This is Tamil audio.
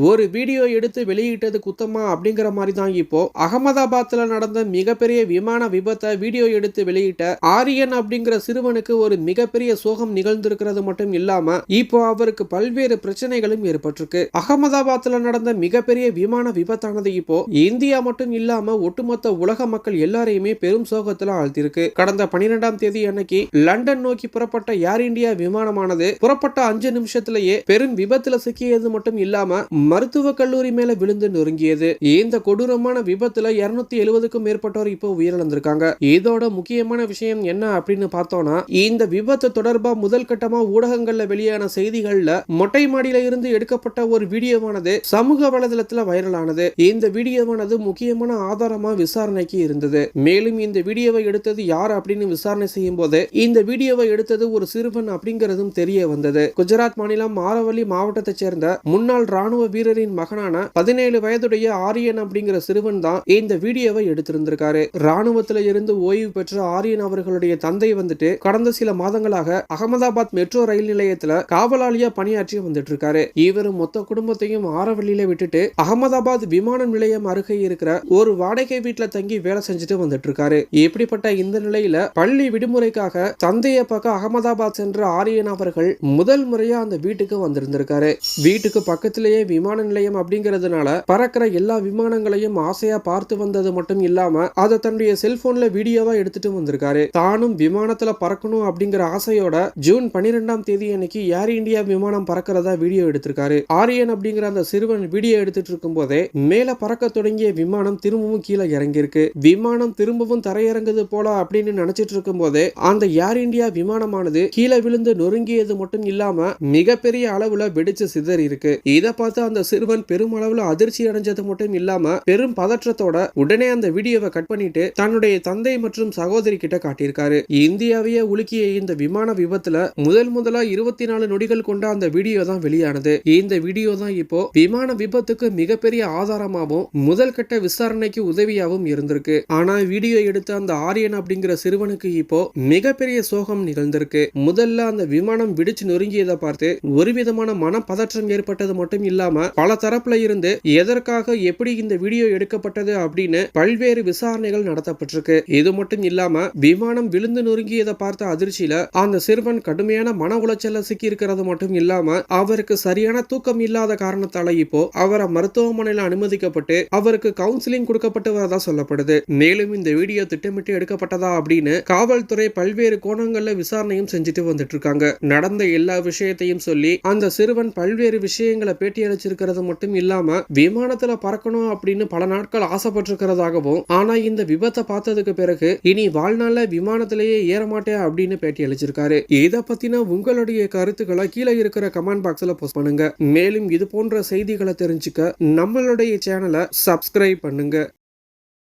ஒரு வீடியோ எடுத்து வெளியிட்டது குத்தமா அப்படிங்கிற மாதிரி தான் இப்போ அகமதாபாத்ல நடந்த மிகப்பெரிய விமான விபத்தை வீடியோ எடுத்து வெளியிட்ட ஆரியன் அப்படிங்கிற சிறுவனுக்கு ஒரு மிகப்பெரிய சோகம் நிகழ்ந்திருக்கிறது மட்டும் இல்லாம இப்போ அவருக்கு பல்வேறு பிரச்சனைகளும் ஏற்பட்டிருக்கு. அகமதாபாத்ல நடந்த மிகப்பெரிய விமான விபத்தானது இப்போ இந்தியா மட்டும் இல்லாம ஒட்டுமொத்த உலக மக்கள் எல்லாரையுமே பெரும் சோகத்துல ஆழ்த்திருக்கு. கடந்த 12ஆம் தேதி அன்னைக்கு லண்டன் நோக்கி புறப்பட்ட ஏர் இந்தியா விமானமானது புறப்பட்ட 5 நிமிஷத்திலேயே பெரும் விபத்துல சிக்கியது மட்டும் இல்லாம மருத்துவ கல்லூரி மேல விழுந்து நொறுங்கியது. இந்த கொடூரமான விபத்துல 270க்கும் மேற்பட்டோர் இப்போ உயிரிழந்திருக்காங்க. இதோட முக்கியமான விஷயம் என்ன அப்படின்னு பார்த்தோம்னா, இந்த விபத்து தொடர்பா முதல் கட்டமா ஊடகங்கள்ல வெளியான செய்திகள்ல மொட்டை மாடியில இருந்து எடுக்கப்பட்ட ஒரு வீடியோவானது சமூக வலைதளத்துல வைரலானது. இந்த வீடியோவானது முக்கியமான ஆதாரமா விசாரணைக்கு இருந்தது. மேலும் இந்த வீடியோவை எடுத்தது யார் அப்படின்னு விசாரணை செய்யும் போது இந்த வீடியோவை எடுத்தது ஒரு சிறுவன் அப்படிங்கிறதும் தெரிய வந்தது. குஜராத் மாநிலம் ஆரவல்லி மாவட்டத்தை சேர்ந்த முன்னாள் ராணுவ வீரரின் மகனான 17 வயதுடைய ஆரியன் அப்படிங்கிற சிறுவன் தான் இந்த வீடியோவை எடுத்திருந்திருக்காரு. ராணுவத்தில இருந்து ஓய்வு பெற்ற ஆரியன் அவர்களுடைய தந்தை வந்துட்டு கடந்த சில மாதங்களாக அகமதாபாத் மெட்ரோ ரயில் நிலையத்துல காவலாளியா பணியாற்றி வந்துட்டு இருக்காரு. இவர் மொத்த குடும்பத்தையும் ஆரவல்லியில விட்டுட்டு அகமதாபாத் விமான நிலையம் அருகே இருக்கிற ஒரு வாடகை வீட்டுல தங்கி வேலை செஞ்சுட்டு வந்துட்டு இருக்காரு. இப்படிப்பட்ட இந்த நிலையில பள்ளி விடுமுறைக்காக தந்தையை பார்க்க அகமதாபாத் சென்ற ஆரியன் அவர்கள் முதல் முறையா அந்த வீட்டுக்கு வந்திருந்திருக்காரு. வீட்டுக்கு பக்கத்திலேயே விமான நிலையம் அப்படிங்கிறதுனால பறக்கிற எல்லா விமானங்களையும் ஆசையா பார்த்து வந்தது மட்டும் இல்லாம அதை தன்னுடைய செல்போன்ல வீடியோவா எடுத்துட்டு வந்திருக்காரு. தானும் விமானத்துல பறக்கணும் அப்படிங்கிற ஆசையோட ஜூன் 12ஆம் தேதி அன்னைக்கு ஏர் இந்தியா விமானம் பறக்கிறதா வீடியோ எடுத்திருக்காரு. ஆரியன் அப்படிங்கிற அந்த சிறுவன் வீடியோ எடுத்துட்டு இருக்கும் போதே மேல பறக்க தொடங்கிய விமானம் திரும்பவும் கீழே இறங்கியிருக்கு. விமானம் திரும்பவும் தரையிறங்குது போல அப்படின்னு நினைச்சிட்டு இருக்கும் போதே அந்த ஏர் இந்தியா விமானமானது கீழே விழுந்து நொறுங்கியது மட்டும் இல்லாம மிகப்பெரிய அளவுல வெடிச்சு சிதறி இருக்கு. இதை பார்த்து அந்த சிறுவன் பெரும் அளவுல அதிர்ச்சி அடைஞ்சது மட்டும் இல்லாம பெரும் பதற்றத்தோட உடனே அந்த வீடியோவை கட் பண்ணிட்டு தன்னுடைய தந்தை மற்றும் சகோதரி கிட்ட காட்டியிருக்காரு. இந்தியாவையே உலுக்கிய இந்த விமான விபத்துல முதலா 24 நொடிகள் கொண்ட அந்த வீடியோ தான் வெளியானது. இந்த வீடியோ தான் இப்போ விமான விபத்துக்கு மிகப்பெரிய ஆதாரமாகவும் முதல் கட்ட விசாரணைக்கு உதவியாகவும் இருந்திருக்கு. ஆனா வீடியோ எடுத்த அந்த ஆரியன் அப்படிங்கிற சிறுவனுக்கு இப்போ மிகப்பெரிய சோகம் நிகழ்ந்திருக்கு. முதல்ல அந்த விமானம் விடிச்சு நொறுங்கியதை பார்த்து ஒரு விதமான மனப்பதற்றம் ஏற்பட்டது மட்டும் இல்லாம பல தரப்புல இருந்து எதற்காக எப்படி இந்த வீடியோ எடுக்கப்பட்டது அப்படின்னு பல்வேறு விசாரணைகள் நடத்தப்பட்டிருக்கு. இது மட்டும் இல்லாம விமானம் விழுந்து நொறுங்கியதை பார்த்த அதிர்ச்சியில அந்த சிறுவன் கடுமையான மன உளைச்சல சிக்கி இருக்கிறது மட்டும் இல்லாம அவருக்கு சரியான தூக்கம் இல்லாத காரணத்தால இப்போ அவரை மருத்துவமனையில அனுமதிக்கப்பட்டு அவருக்கு கவுன்சிலிங் கொடுக்கப்பட்டு வரதா சொல்லப்படுது. மேலும் இந்த வீடியோ திட்டமிட்டு எடுக்கப்பட்டதா அப்படின்னு காவல்துறை பல்வேறு கோணங்கள்ல விசாரணையும் செஞ்சுட்டு வந்துட்டு இருக்காங்க. நடந்த எல்லா விஷயத்தையும் சொல்லி அந்த சிறுவன் பல்வேறு விஷயங்களை பேட்டி அளிச்சிருக்கிறது மட்டும் இல்லாம விமானத்துல பறக்கணும் அப்படின்னு பல நாட்கள் ஆசைப்பட்டிருக்கிறதாகவும் ஆனா இந்த விபத்தை பார்த்ததுக்கு பிறகு இனி வாழ்நாள்ல விமானத்திலேயே ஏறமாட்டேன் அப்படின்னு பேட்டி அளிச்சிருக்காரு. இதை பத்தின உங்களுடைய கருத்துக்களை கீழே இருக்கிற கமெண்ட் பாக்ஸ்ல போஸ்ட் பண்ணுங்க. மேலும் இது போன்ற செய்திகளை தெரிஞ்சுக்க நம்மளுடைய சேனலை சப்ஸ்கிரைப் பண்ணுங்க.